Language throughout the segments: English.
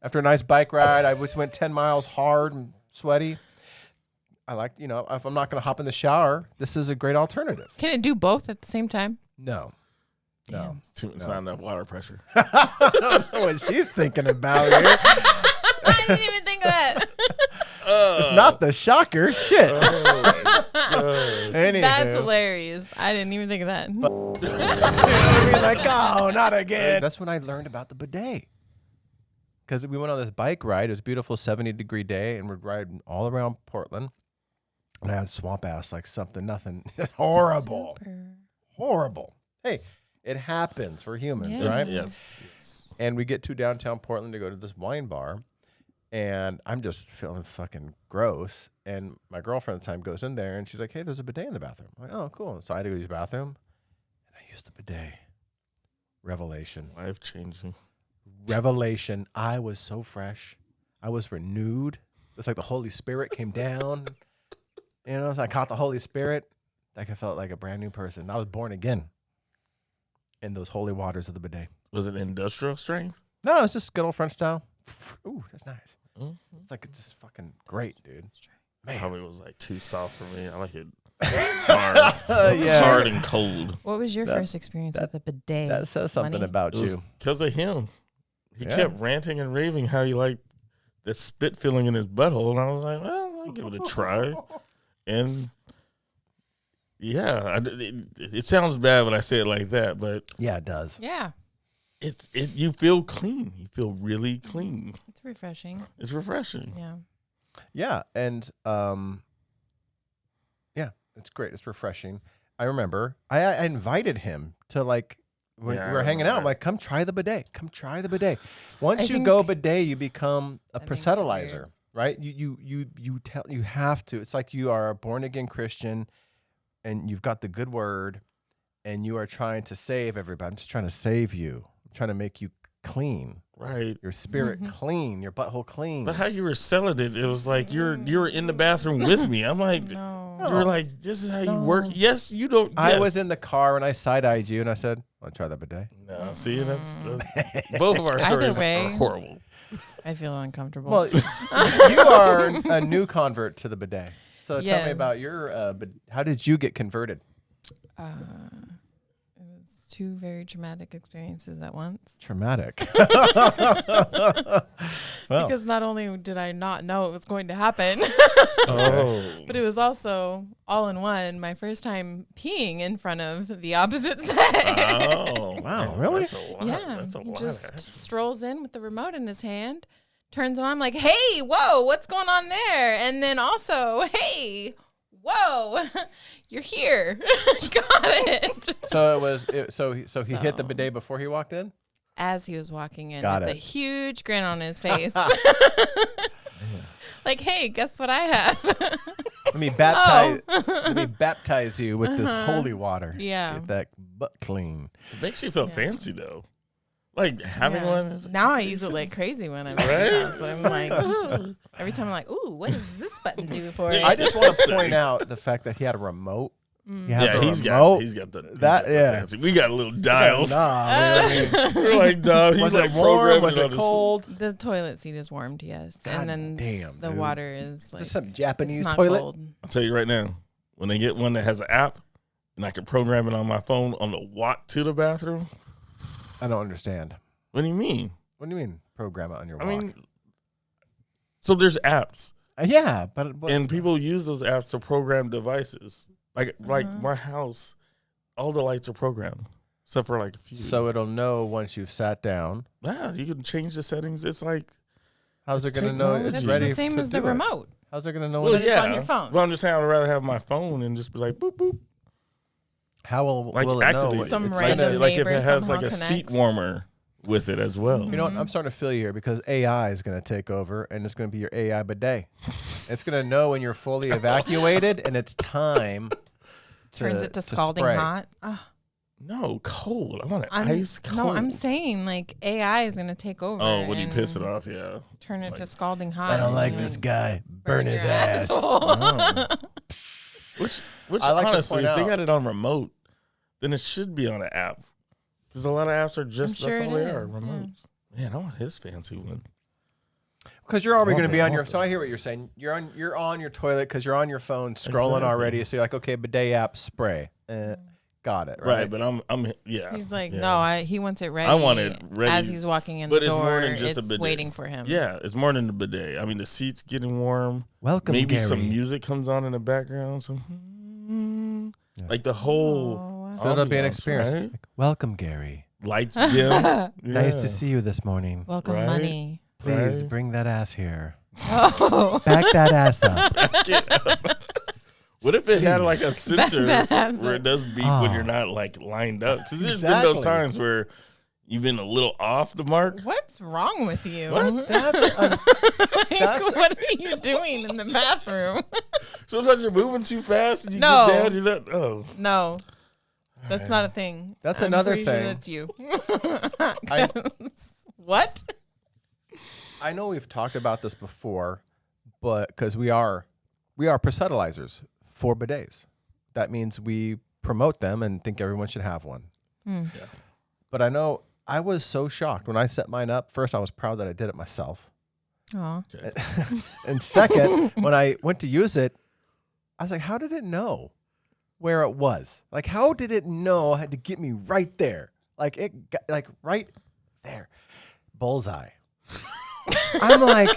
After a nice bike ride, I just went 10 miles hard and sweaty. I like, if I'm not going to hop in the shower, this is a great alternative. Can it do both at the same time? No. No. It's not enough water pressure. I don't know what she's thinking about here. I didn't even think of that. It's not the shocker. Shit. Anywho. That's hilarious. I didn't even think of that. You're like, oh, not again. That's when I learned about the bidet. Because we went on this bike ride. It was a beautiful 70-degree day, and we're riding all around Portland. And I had swamp ass like something, nothing. Horrible. Horrible. Hey, it happens for humans, right? Yes. And we get to downtown Portland to go to this wine bar. And I'm just feeling fucking gross. And my girlfriend at the time goes in there, and she's like, hey, there's a bidet in the bathroom. I'm like, oh, cool. So I had to go use the bathroom, and I used the bidet. Revelation. Life-changing. Revelation. I was so fresh. I was renewed. It's like the Holy Spirit came down. So I caught the Holy Spirit. Like I felt like a brand new person. I was born again in those holy waters of the bidet. Was it industrial strength? No, it's just good old French style. Ooh, that's nice. Mm-hmm. It's just fucking great, dude. Man. Probably was like too soft for me. I like it hard, hard and cold. What was your first experience with a bidet? That says something about you. Because of him. He kept ranting and raving how he liked that spit feeling in his butthole. And I was like, well, I'll give it a try. And yeah, it sounds bad when I say it like that, but yeah, it does. Yeah. You feel clean. You feel really clean. It's refreshing. It's refreshing. Yeah. Yeah, and it's great. It's refreshing. I remember I invited him to when we were hanging out. I'm like, come try the bidet. Come try the bidet. Once you go bidet, you become a proselytizer, right? You have to. It's like you are a born again Christian, and you've got the good word, and you are trying to save everybody. I'm just trying to save you. I'm trying to make you clean. Right. Your spirit clean, your butthole clean. But how you were selling it was like you were in the bathroom with me. I'm like, you were like, this is how you work. Yes, you don't. Yes. I was in the car when I side-eyed you, and I said, want to try that bidet? No, see, that's both of our stories are horrible. I feel uncomfortable. Well, you are a new convert to the bidet. So tell me about your, how did you get converted? It was two very traumatic experiences at once. Traumatic. Because not only did I not know it was going to happen, but it was also all in one. My first time peeing in front of the opposite sex. Oh, wow. Really? That's a lot. Yeah. That's a He lot. just strolls in with the remote in his hand, turns it on. I'm like, hey, whoa, what's going on there? And then also, hey, whoa, you're here. Got it. So he hit the bidet before he walked in? As he was walking in Got with it. a huge grin on his face. Like, hey, guess what I have? Let me baptize you with this holy water. Yeah. Get that butt clean. It makes you feel fancy though. Like having one is now I use it like crazy when I'm in the house. I'm like, every time I'm like, ooh, what does this button do for it? I just want to point out the fact that he had a remote. He has a he's remote. got the fancy. We got little dials. We're like, no, he's was like it warm? programming Was on it this- cold? The toilet seat is warmed, yes. God and then damn, the dude. water is like, Just some it's Japanese not toilet. cold. I'll tell you right now, when they get one that has an app and I can program it on my phone on the walk to the bathroom. I don't understand. What do you mean? What do you mean program it on your walk? I mean, so there's apps. Yeah, but And people use those apps to program devices. Like my house, all the lights are programmed, except for like a few. so it'll know once you've sat down. Yeah, you can change the settings. It's like, How's It's it going to know it's That's ready the same to as the do it? remote. How's it going to know well, when it's yeah, on your phone. But I'm just saying I'd rather have my phone and just be like, boop, boop. How will Like it activate know? it. Some It's random like if neighbor it has somehow like a seat connects. warmer with it as well. You know what? I'm starting to feel you here because AI is going to take over, and it's going to be your AI bidet. It's going to know when you're fully evacuated, and it's time Turns it to scalding spray. hot. Oh, No, cold. I want it I'm, ice cold. no, I'm saying like AI is going to take over. Oh, when you and piss it off, yeah. Turn it to scalding hot. I don't and, like this guy. Burn his your ass. asshole. Oh. Which I like to honestly, point if they out- got it on remote, then it should be on an app. Because a lot of apps are just, I'm that's sure all it they are, is, remotes. Man, I want his fancy one. Because you're already going to be on your. So I hear what you're saying. You're on your toilet because you're on your phone scrolling already. So you're like, okay, bidet app, spray. Got it. Right, but I'm yeah. He's like, no, he wants it ready. I want it ready as he's walking in the door. But it's more than just a bidet. Waiting for him. Yeah, it's more than the bidet. I mean, the seat's getting warm. Welcome, Maybe Gary. some music comes on in the background. Like the whole. So it'll be an experience. Right? Like, welcome, Gary. Lights dim. Nice to see you this morning. Welcome, money. Please bring that ass here. Oh. Back that ass up. What if it had like a sensor where it does beep when you're not like lined up? Because there's been those times where you've been a little off the mark. What's wrong with you? What? What are you doing in the bathroom? Sometimes you're moving too fast and you get down. You're not. Oh no, that's not a thing. That's another thing. Sure that's you. What? I know we've talked about this before, but because we are proselytizers for bidets. That means we promote them and think everyone should have one. Yeah. But I know I was so shocked when I set mine up. First, I was proud that I did it myself. Aw. Okay. And second, when I went to use it, I was like, how did it know where it was? Like, how did it know had to get me right there? Like, it got, like right there. Bullseye. I'm like,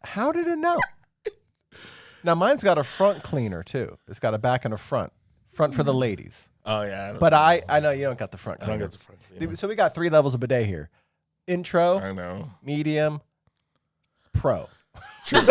how did it know? Now, mine's got a front cleaner, too. It's got a back and a front. Front for the ladies. Oh, yeah. But I know you don't got the front cleaner. I don't got the front cleaner. So we got 3 levels of bidet here. Intro, I know. medium, pro. Right.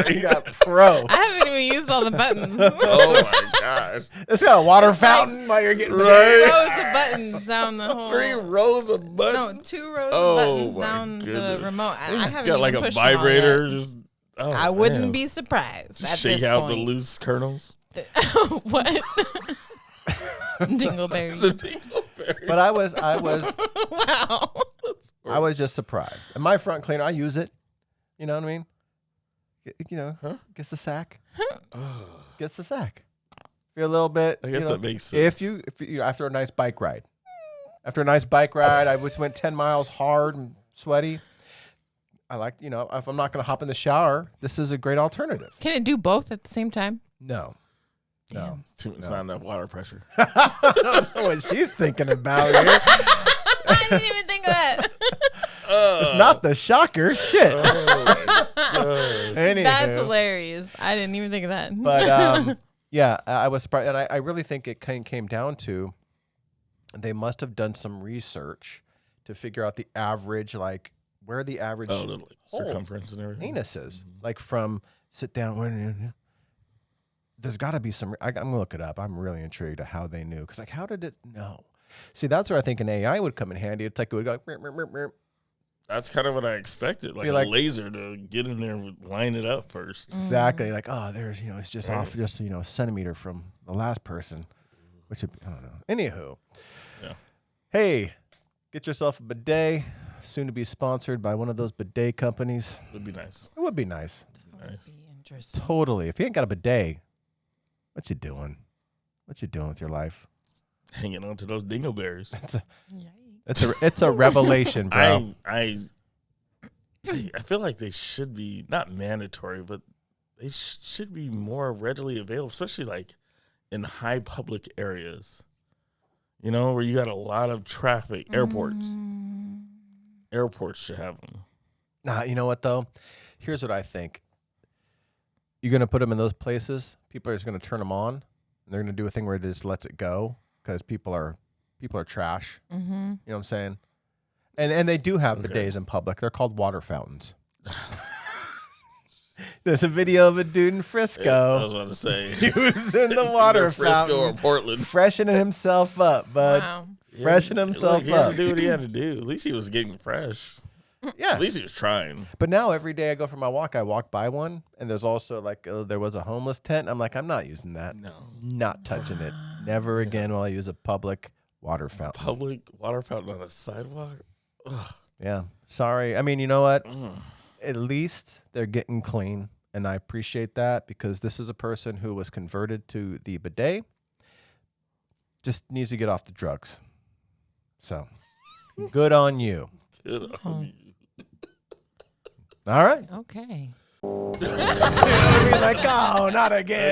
You got pro. I haven't even used all the buttons. Oh, my gosh. It's got a water fountain while you're getting Rows of buttons down the whole. 3 rows of buttons? No, 2 rows of buttons down the remote. I It's haven't got like even a pushed them all vibrator. yet. Just I wouldn't be surprised. Just at shake this out point. the loose kernels. What? Dingleberries. The dingleberries. But I was Wow. I was just surprised. And my front cleaner, I use it. You know what I mean? Gets the sack. Gets the sack. Feel a little bit. I guess that makes sense. If you after a nice bike ride. After a nice bike ride, I just went 10 miles hard and sweaty. I like, if I'm not going to hop in the shower, this is a great alternative. Can it do both at the same time? No. No. It's not enough water pressure. I don't know what she's thinking about here. I didn't even think of that. It's not the shocker. Shit. Oh my God. Anywho. That's hilarious. I didn't even think of that. But yeah, I was surprised. And I really think it came down to they must have done some research to figure out the average, like where the average circumference and everything. anus is. Like from sit down. There's got to be some. I'm going to look it up. I'm really intrigued at how they knew. Because, like, how did it know? See, that's where I think an AI would come in handy. It's like it would go. Meep, meep, meep, meep. That's kind of what I expected. Like a laser to get in there and line it up first. Exactly. Like, there's, it's just off just, a centimeter from the last person. Which, I don't know. Anywho. Yeah. Hey, get yourself a bidet. Soon to be sponsored by one of those bidet companies. Would be nice. It would be nice. That would be interesting. Totally. If you ain't got a bidet, what you doing? What you doing with your life? Hanging on to those dingleberries. It's a revelation, bro. I feel like they should be not mandatory, but they should be more readily available, especially like in high public areas. Where you got a lot of traffic. Airports. Airports should have them. Nah, you know what though? Here's what I think. You're gonna put them in those places. People are just gonna turn them on, and they're gonna do a thing where it just lets it go because people are trash. Mm-hmm. You know what I'm saying? And they do have bidets in public. They're called water fountains. There's a video of a dude in Frisco. Yeah, I was about to say he was in the water Frisco fountain, or Portland, freshening himself up, bud. Wow. Freshening himself he up. had to do what he had to do. At least he was getting fresh. Yeah. At least he was trying. But now every day I go for my walk, I walk by one, and there's also like there was a homeless tent. I'm like, I'm not using that. No. Not touching it. Never again will I use a public water fountain. Public water fountain on a sidewalk? Ugh. Yeah. Sorry. I mean, you know what? Mm. At least they're getting clean, and I appreciate that because this is a person who was converted to the bidet. Just needs to get off the drugs. So, good on you. Good on you. All right. Okay. Like, oh, not again.